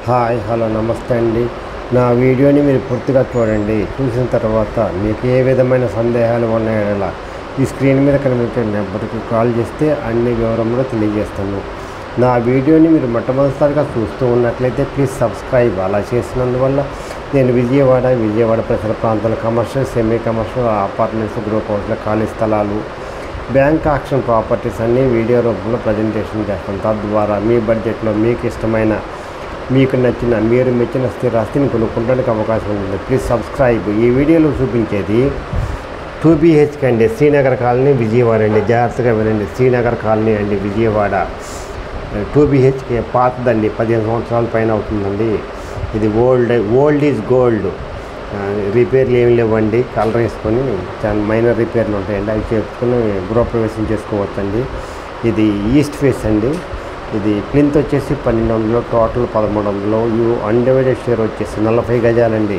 Hi hello నమస్తే అండి. నా వీడియోని మీరు పూర్తిగా చూడండి. చూసిన తర్వాత మీకు ఏ విధమైన సందేహాలు ఉన్నాయో ఈ స్క్రీన్ మీద కనిపించే నెంబర్కి కాల్ చేస్తే అన్ని వివరంలో తెలియజేస్తాను. నా వీడియోని మీరు మొట్టమొదటిసారిగా చూస్తూ ఉన్నట్లయితే ప్లీజ్ సబ్స్క్రైబ్. అలా చేసినందువల్ల నేను విజయవాడ పరిసర ప్రాంతాల commercial, semi commercial, apartments, group హౌస్ల ఖాళీ స్థలాలు, బ్యాంక్ ఆక్షన్ ప్రాపర్టీస్ అన్నీ వీడియో రూపంలో ప్రజెంటేషన్ చేస్తాను. తద్వారా మీ బడ్జెట్లో మీకు ఇష్టమైన, మీకు నచ్చిన, మీరు మెచ్చిన స్థిరాస్తిని కొనుక్కోవడానికి అవకాశం ఉంటుంది. Please subscribe. ఈ వీడియోలో చూపించేది 2 BHK అండి, శ్రీనగర్ కాలనీ, విజయవాడ అండి. జాగ్రత్తగా వినండి. శ్రీనగర్ కాలనీ అండి, విజయవాడ. 2 BHK పాతదండి, 15 సంవత్సరాల పైన అవుతుందండి. ఇది ఓల్డ్ ఈజ్ గోల్డ్. రిపేర్లు ఏమి లేవండి. కలర్ వేసుకొని చాలా మైనర్ రిపేర్లు ఉంటాయండి, అవి చేసుకుని గృహప్రవేశం చేసుకోవచ్చండి. ఇది ఈస్ట్ ఫేస్ అండి. ఇది ప్లింత్ వచ్చేసి 1200, టోటల్ 1300. అన్డివైడెడ్ షేర్ వచ్చేసి 40 గజాలండి.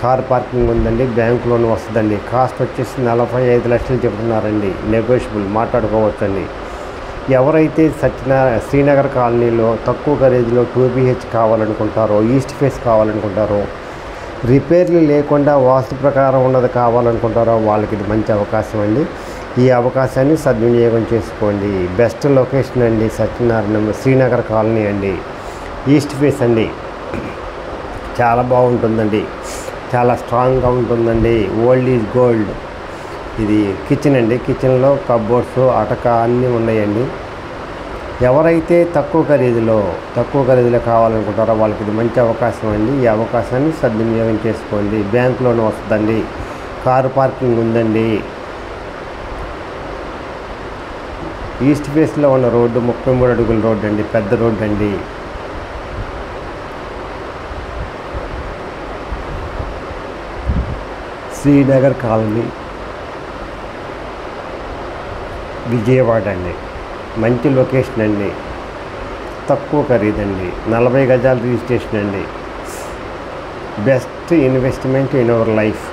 కార్ పార్కింగ్ ఉందండి. బ్యాంక్ లోన్ వస్తుందండి. కాస్ట్ వచ్చేసి 45 లక్షలు చెబుతున్నారండి. నెగోషియబుల్, మాట్లాడుకోవచ్చండి. ఎవరైతే శ్రీనగర్ కాలనీలో తక్కువ ఖరీదులో 2 BH కావాలనుకుంటారో, ఈస్ట్ ఫేస్ కావాలనుకుంటారో, రిపేర్లు లేకుండా వాస్తు ప్రకారం ఉన్నది కావాలనుకుంటారో వాళ్ళకి ఇది మంచి అవకాశం అండి. ఈ అవకాశాన్ని సద్వినియోగం చేసుకోండి. బెస్ట్ లొకేషన్ అండి, శ్రీనగర్ కాలనీ అండి, ఈస్ట్ ఫేస్ అండి. చాలా బాగుంటుందండి, చాలా స్ట్రాంగ్గా ఉంటుందండి. Old is gold. ఇది కిచెన్ అండి. కిచెన్లో కబోర్డ్స్, అటక అన్నీ ఉన్నాయండి. ఎవరైతే తక్కువ ఖరీదులో కావాలనుకుంటారో వాళ్ళకి ఇది మంచి అవకాశం అండి. ఈ అవకాశాన్ని సద్వినియోగం చేసుకోండి. బ్యాంక్ లోన్ వస్తుందండి. కారు పార్కింగ్ ఉందండి. ఈస్ట్ ఫేస్లో ఉన్న రోడ్డు 33 అడుగుల రోడ్డు అండి, పెద్ద రోడ్డు అండి. శ్రీనగర్ కాలనీ, విజయవాడ అండి. మంచి లొకేషన్ అండి, తక్కువ ఖరీదండి, 40 గజాల రిజిస్ట్రేషన్ అండి. Best investment in our life.